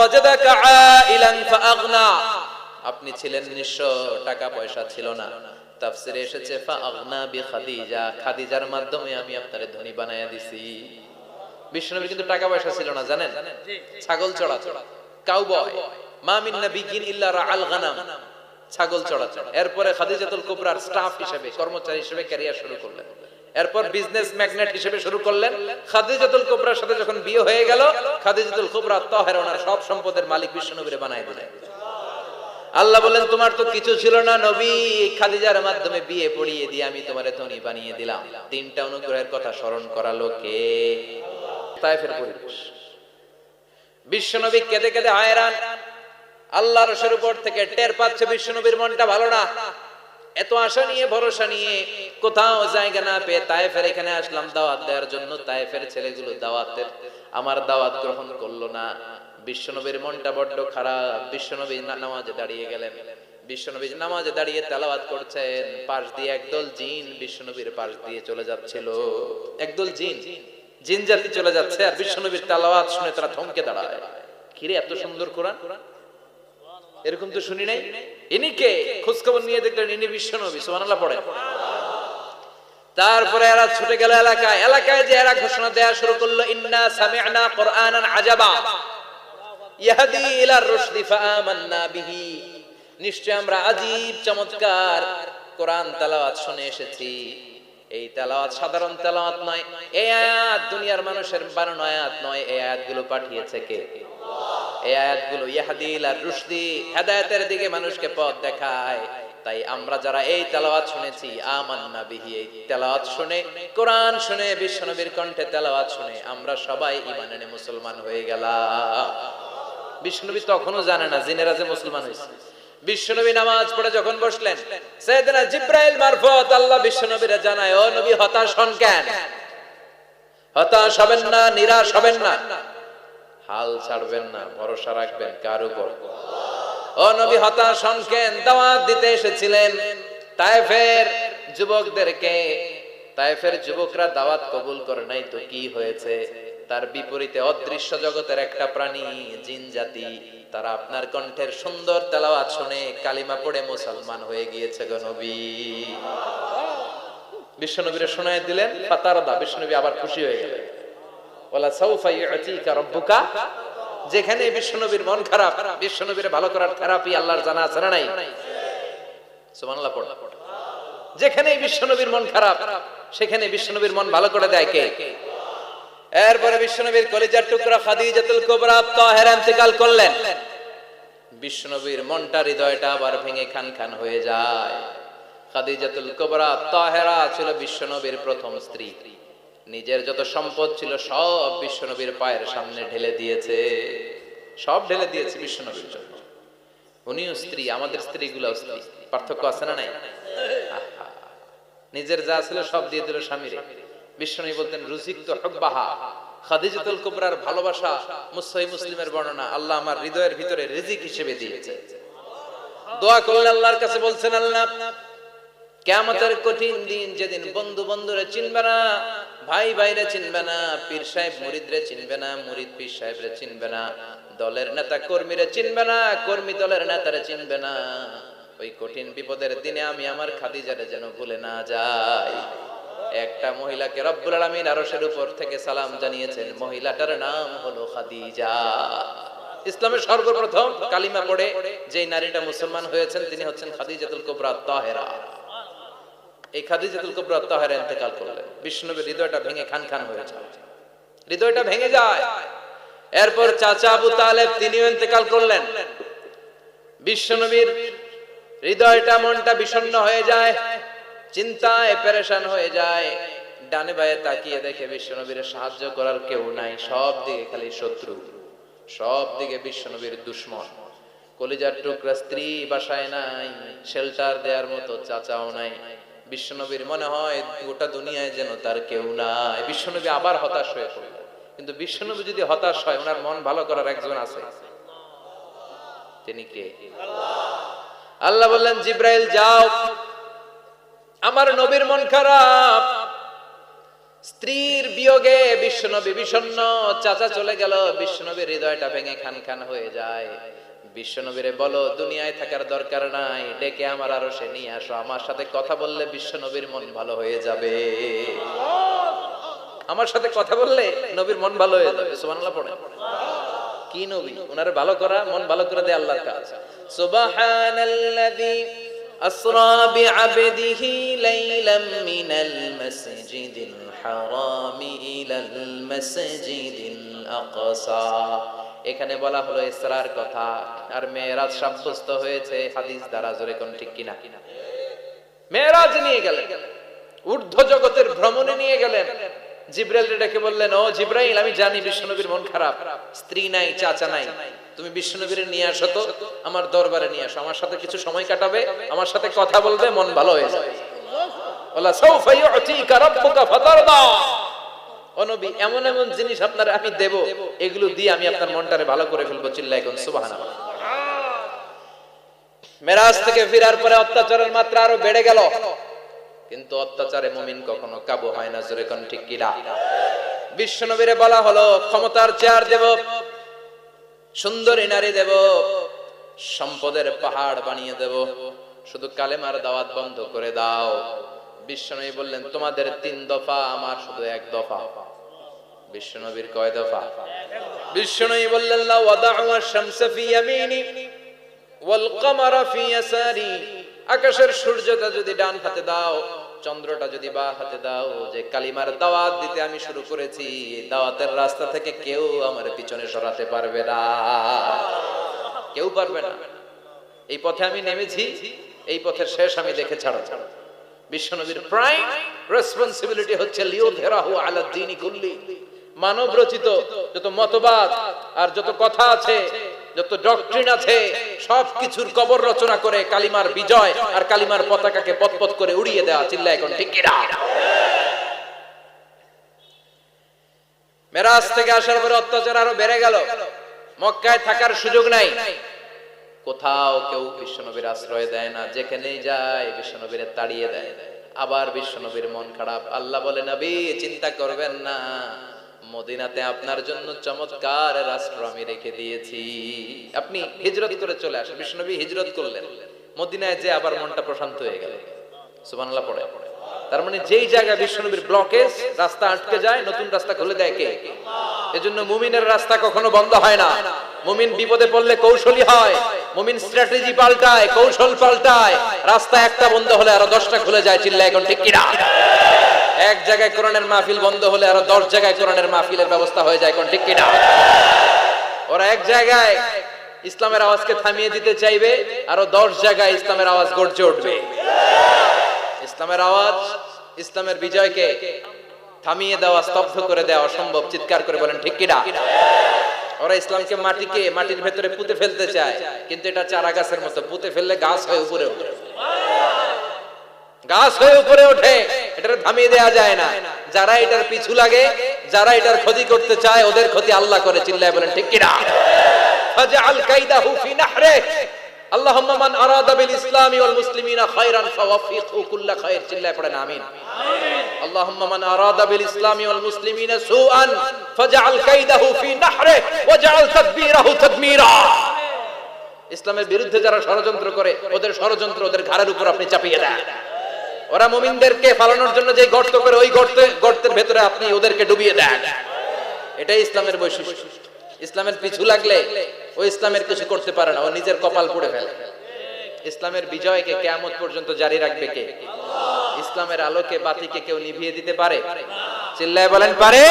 ওয়াজাদাকা আইলান ফাআগনা, আপনি ছিলেন নিঃস্ব, টাকা পয়সা ছিল না। তাফসিরে এসেছে ফাআগনা বিখাদিজা, খাদিজার মাধ্যমে আমি আপনারে ধনী বানায়া দিছি। বিশ্বনবী কিন্তু টাকা পয়সা ছিল না, জানেন? ছাগল চড়াতো, কাউবয়। মা মিন নাবিয়্যিন ইল্লা রাআল গানাম, ছাগল চড়াতো। এরপরে খাদিজাতুল কুবরার স্টাফ হিসেবে, কর্মচারী হিসেবে ক্যারিয়ার শুরু করলেন। এরপর বিজনেস ম্যাগনেট হিসেবে শুরু করলেন। খাদিজাতুল কুবরার সাথে যখন বিয়ে হয়ে গেল, খাদিজাতুল কুবরা তাহেরা ওনার সব সম্পদের মালিক বিশ্বনবীরে বানায় দিলেন। আল্লাহ বলেন তোমার তো কিছু ছিল না নবী, খাদিজার মাধ্যমে বিয়ে পড়িয়ে দিয়ে আমি তোমারে ধনী বানিয়ে দিলাম। তিনটা অনুগ্রহের কথা স্মরণ করালো কে? তায়েফের পরিবেশ। বিশ্বনবী কেঁদে কেঁদে হায়রান। আল্লাহর রসুলের উপর থেকে টের পাচ্ছে বিশ্বনবীর মনটা ভালো না। এত আশা নিয়ে, ভরসা নিয়ে কোথাও জায়গা না পেয়ে তায়েফের এখানে আসলাম দাওয়াত দেওয়ার জন্য। তায়েফের ছেলেগুলো দাওয়াতের আমার দাওয়াত গ্রহণ করলো না। বিশ্বনবীর মনটা বড্ড খারাপ। বিশ্বনবী নামাজে দাঁড়িয়ে গেলেন। বিশ্বনবী নামাজে দাঁড়িয়ে তেলাওয়াত করছেন। পাশ দিয়ে একদল জিন বিশ্বনবীর পাশ দিয়ে চলে যাচ্ছিল। একদল জিন, জিন জাতি চলে যাচ্ছে, আর বিশ্বনবীর তেলাওয়াত শুনে তারা থমকে দাঁড়ায়। কিরে এত সুন্দর কোরআন, এরকম তো শুনি নাই। ইনি কে? খোঁজ খবর নিয়ে দেখলেন ইনি বিশ্বনবী। সুবহানাল্লাহ পড়ে। তারপরে এরা ছুটে গেল এলাকায়। এলাকায় যে এরা ঘোষণা দেয়া শুরু করলো, ইন্না সামি'না কুরআনান আজাবা ইয়াহদি ইলার রুশদি ফাআমান্না বিহি, নিশ্চয় আমরা আজীব চমৎকার কোরআন তেলাওয়াত শুনে এসেছি। এই তেলাওয়াত সাধারণ তেলাওয়াত নয়, এই আয়াত দুনিয়ার মানুষের বানানো আয়াত নয়। এই আয়াতগুলো পাঠিয়েছে কে? এই আয়াতগুলো ইয়াহদি ইলার রুশদি, হেদায়েতের দিকে মানুষকে পথ দেখায়। তাই আমরা যারা এই তেলাওয়াত শুনেছি, আমান্না বিহি, এই তেলাওয়াত শুনে, কোরআন শুনে, বিশ্বনবীর কণ্ঠে তেলাওয়াত শুনে আমরা সবাই ঈমান এনে মুসলমান হয়ে গেলাম। বিশ্বনবী তখনও জানে না জিনেরা যে মুসলমান হয়েছে। বিশ্বনবী নামাজ পড়ে যখন বসলেন, সাইয়েদনা জিবরাইল মারফত আল্লাহ বিশ্বনবীরে জানায়, ও নবী হতাশ হন কেন? হতাশ হবেন না, নিরাশ হবেন না, হাল ছাড়বেন না, ভরসা রাখবেন কার উপর? ও নবী হতাশ হন কেন? দাওয়াত দিতে এসেছিলেন তায়েফের যুবকদেরকে। তায়েফের যুবকরা দাওয়াত কবুল করে নাই তো কি হয়েছে? তার বিপরীতে অদৃশ্য জগতের একটা প্রাণী, জিন জাতি, তারা আপনার কণ্ঠের সুন্দর তেলাওয়াত শুনে কালিমা পড়ে মুসলমান হয়ে গিয়েছে গো নবী। বিশ্বনবীরে শোনায় দিলেন, ফাতারদা, বিশ্বনবী আবার খুশি হয়ে গেলেন। ওয়ালা সাউফা ইউতিকা রাব্বুকা, যেখানে বিশ্বনবীর মন খারাপ, বিশ্বনবীরে ভালো করার থেরাপি আল্লাহর জানা আছে না নাই? সুবহানাল্লাহ পড়। যেখানে বিশ্বনবীর মন খারাপ, সেখানে বিশ্বনবীর মন ভালো করে দেয় কে? এরপরে বিশ্বনবীর কলিজার টুকরা খাদিজাতুল কুবরা তাহেরা ইন্তেকাল করলেন। বিশ্বনবীর মনটা, হৃদয়টা আবার ভেঙে খান খান হয়ে যায়। খাদিজাতুল কুবরা তাহেরা ছিল বিশ্বনবীর প্রথম স্ত্রী। নিজের যত সম্পদ ছিল সব বিশ্বনবীর পায়ের সামনে ঢেলে দিয়েছে, সব ঢেলে দিয়েছে বিশ্বনবীর জন্য। উনিও স্ত্রী, আমাদের স্ত্রীগুলো স্ত্রী, পার্থক্য আছে না নাই? নিজের যা ছিল সব দিয়ে দিল স্বামীরে। বিশ্বনবী বলতেন রুজিকতু হুব্বাহা, খাদিজাতুল কুবরার ভালোবাসা সহিহ মুসলিমের বর্ণনা, আল্লাহ আমার হৃদয়ের ভিতরে রিজিক হিসেবে দিয়েছে। দোয়া করলে আল্লাহর কাছে বলছেন, আল্লাহ কিয়ামতের কঠিন দিন, যেদিন বন্ধু বন্ধুরে চিনবে না, ভাই ভাইরে চিনবে না, পীর সাহেব মুরিদরে চিনবে না, মুরিদ পীর সাহেবরে চিনবে না, দলের নেতা কর্মীরে চিনবে না, কর্মী দলের নেতারে চিনবে না, ওই কঠিন বিপদের দিনে আমি আমার খাদিজারে যেন ভুলে না যাই। একটা মহিলাকে রব্বুল আলামিন আরশের উপর থেকে সালাম জানিয়েছেন, মহিলাটার নাম হলো খাদিজা। ইসলামের সর্বপ্রথম কালিমা পড়ে যেই নারীটা মুসলমান হয়েছেন তিনি হচ্ছেন খাদিজাতুল কুবরা তাহেরা। এই খাদিজাতুল কুবরা তাহেরা ইন্তেকাল করলেন। বিশ্বনবীর হৃদয়টা ভেঙে খান খান হয়ে যায়, হৃদয়টা ভেঙে যায়। এরপর চাচা আবু তালেব তিনিও ইন্তেকাল করলেন। বিশ্বনবীর হৃদয়টা, মনটা বিষণ্ণ হয়ে যায়, চিন্তায় পেরেশান হয়ে যায়। ডানে বায়ে তাকিয়ে দেখে বিশ্বনবীর সাহায্য করার কেউ নাই, সব দিকে খালি শত্রু, সব দিকে বিশ্বনবীর দুশমন। কলিজার টুকরা স্ত্রী বাসায় নাই, শেল্টার দেওয়ার মতো চাচাও নাই। বিশ্বনবীর মনে হয় গোটা দুনিয়ায় যেন তার কেউ নাই। বিশ্বনবী আবার হতাশ হয়ে পড়লেন। কিন্তু বিশ্বনবী যদি হতাশ হয়, ওনার মন ভালো করার একজন আছে, তিনি কে? আল্লাহ বললেন, জিব্রাইল যাও, আমার নবীর মন খারাপ, স্ত্রীর বিয়োগে বিশ্বনবী বিষণ্ণ, চাচা চলে গেল, বিশ্বনবীর হৃদয়টা ভেঙে খান খান হয়ে যায়। বিশ্বনবীরে বলো দুনিয়ায় থাকার দরকার নাই, ডেকে আমার আরশে নিয়ে আসো, আমার সাথে কথা বললে বিশ্বনবীর মন ভালো হয়ে যাবে। আমার সাথে কথা বললে নবীর মন ভালো হয়ে যাবে। সুবহানাল্লাহ পড়ে। কি নবী, ওনারে ভালো করা, মন ভালো করে দেয় আল্লাহর কাজ। সুবহানাল্লাযী আসরা বিআবদিহি লাইলাম মিনাল মাসজিদিল হারামি ইলাল মাসজিদিল আকসা। এখানে বলা হলো ইসরার কথা, আর মেরাজ সাব্যস্ত হয়েছে হাদিস দ্বারা। জোরে কোন ঠিক কিনা? মেরাজ নিয়ে গেলেন, ঊর্ধ্ব জগতের ভ্রমণে নিয়ে গেলেন। জিবরাইল ডেকে বললেন, ও জিবরাইল, আমি জানি বিশ্বনবীর মন খারাপ, স্ত্রী নাই, চাচা নাই, তুমি বিশ্বনবীর নিয়ে আসো তো, আমার দরবারে নিয়ে আসো, আমার সাথে কিছু সময় কাটাবে, আমার সাথে কথা বলবে, মন ভালো হয়ে যাবে। ওয়ালা সাউফা ইউতিকা রাব্বুকা ফাতারদা। ও নবী, এমন এমন জিনিস আপনার আমি দেব, এগুলো দিয়ে আমি আপনার মনটারে ভালো করে ফেলবো। চিল্লায় কোন সুবহানাল্লাহ। মেরাজ থেকে ফেরার পরে অত্যাচারের মাত্রা আরো বেড়ে গেল, কিন্তু অত্যাচারে মুমিন কখনো কাবু হয় না। জোরে কোন ঠিক কিনা? বিশ্বনবীরে বলা হলো ক্ষমতার চেয়ার দেব, সুন্দরী নারী দেব, সম্পদের পাহাড় বানিয়ে দেব, শুধু কালেমার দাওয়াত বন্ধ করে দাও। বিশ্বনবী বললেন, তোমাদের 3 দফা, আমার শুধু 1 দফা। বিশ্বনবীর কয় দফা? বিশ্বনবী বললেন, লা ওয়াদা'u আশ-শামসা ফি ইয়ামিনি ওয়াল কামারা ফি ইয়াসারি। আকাশের সূর্যটা যদি ডান হাতে দাও, চন্দ্রটা যদি বাঁ হাতে দাও, যে কালিমার দাওয়াত দিতে আমি শুরু করেছি, দাওয়াতের রাস্তা থেকে কেউ আমার পিছনে সরাতে পারবে না, কেউ পারবে না। এই পথে আমি নেমেছি, এই পথের শেষ আমি দেখে ছাড়ব। বিশ্বনবীর প্রাইম রেসপন্সিবিলিটি হচ্ছে লিউযহিরাহু আলা দ্বীনি কুল্লি। মানব রচিত যত মতবাদ আর যত কথা আছে, যত ডক্ট্রিন আছে, সবকিছুর কবর রচনা করে কালিমার বিজয় আর কালিমার পতাকাকে পতপত করে উড়িয়ে দেওয়া। চিল্লায় এখন ঠিক কিনা? মেরাজ থেকে আসার পরে অত্যাচার আরো বেড়ে গেল, মক্কায় থাকার সুযোগ নাই, কোথাও কেউ বিশ্বনবীর আশ্রয় দেয় না, যেখানেই যায় বিশ্বনবীর তাড়িয়ে দেয়। আবার বিশ্বনবীর মন খারাপ। আল্লাহ বলে, নবী চিন্তা করবেন না, মদিনাতে আপনার জন্য চমৎকার রাষ্ট্র আমি রেখে দিয়েছি, আপনি হিজরত করে চলে আসেন। বিশ্বনবী হিজরত করলেন, মদিনায় যে আবার মনটা প্রশান্ত হয়ে গেল। সুবহানাল্লাহ পড়ে। তার মানে যেই জায়গায় বিশ্বনবীর ব্লকেজ, রাস্তা আটকে যায়, নতুন রাস্তা খুলে দেয় কে? এজন্য মুমিনের রাস্তা কখনো বন্ধ হয় না। মুমিন বিপদে পড়লে কৌশলী হয়, মুমিন স্ট্র্যাটেজি পাল্টায়, কৌশল পাল্টায়। রাস্তা একটা বন্ধ হলে আরো 10টা খুলে যায়। চিল্লায় এখন ঠিক কিনা? এক জায়গায় কোরআনের মাহফিল বন্ধ হলে আরো 10 জায়গায় কোরআনের মাহফিলের ব্যবস্থা হয়ে যায়। কোন ঠিক কিনা? ওরা এক জায়গায় ইসলামের আওয়াজকে থামিয়ে দিতে চাইবে, আরো 10 জায়গায় ইসলামের আওয়াজ গর্জে উঠবে। ইসলামের আওয়াজ, ইসলামের বিজয়কে থামিয়ে দেওয়া, স্তব্ধ করে দেওয়া অসম্ভব। চিৎকার করে বলেন ঠিক কিনা? ওরা ইসলামকে মাটির ভেতরে পুঁতে ফেলতে চায়, কিন্তু এটা চারা গাছের মতো, পুঁতে ফেললে গাছ হয়ে উপরে ওঠে, গাছ হয়ে উপরে ওঠে, এটা থামিয়ে দেওয়া যায় না। যারা এটার পিছু লাগে, যারা এটার ক্ষতি করতে চায়, ওদের ক্ষতি আল্লাহ করে। চিল্লায় বলেন ঠিক কিনা? ফাজআল কাইদাহু ফি নাহরি। আল্লাহুম্মা মান আরাদা বিল ইসলামি ওয়াল মুসলিমিনা খায়রান ফাওয়াফিকহু কুল্লা খায়র। চিল্লায় পড়েন আমিন। আল্লাহুম্মা মান আরাদা বিল ইসলামি ওয়াল মুসলিমিনা সুআন ফাজআল কাইদাহু ফি নাহরি ওয়াজআল তাদবীরাহু তাদমীরা। ইসলামের বিরুদ্ধে যারা ষড়যন্ত্র করে, ওদের ষড়যন্ত্র ওদের ঘাড়ের উপর আপনি চাপিয়ে দেন। ওরা মুমিনদেরকে ফালানোর জন্য যে গর্ত করে, ওই গর্তের ভেতরে আপনি ওদেরকে ডুবিয়ে দেন। এটাই ইসলামের বৈশিষ্ট্য। ইসলামের পিছু লাগলে ও ইসলামের কিছু করতে পারে না, ও নিজের কপাল পুড়ে ফেলে। ইসলামের বিজয়কে কিয়ামত পর্যন্ত জারি রাখবে কে? ইসলামের আলোকে বাতিকে কেউ নিভিয়ে দিতে পারে? চিল্লায় বলেন পারে?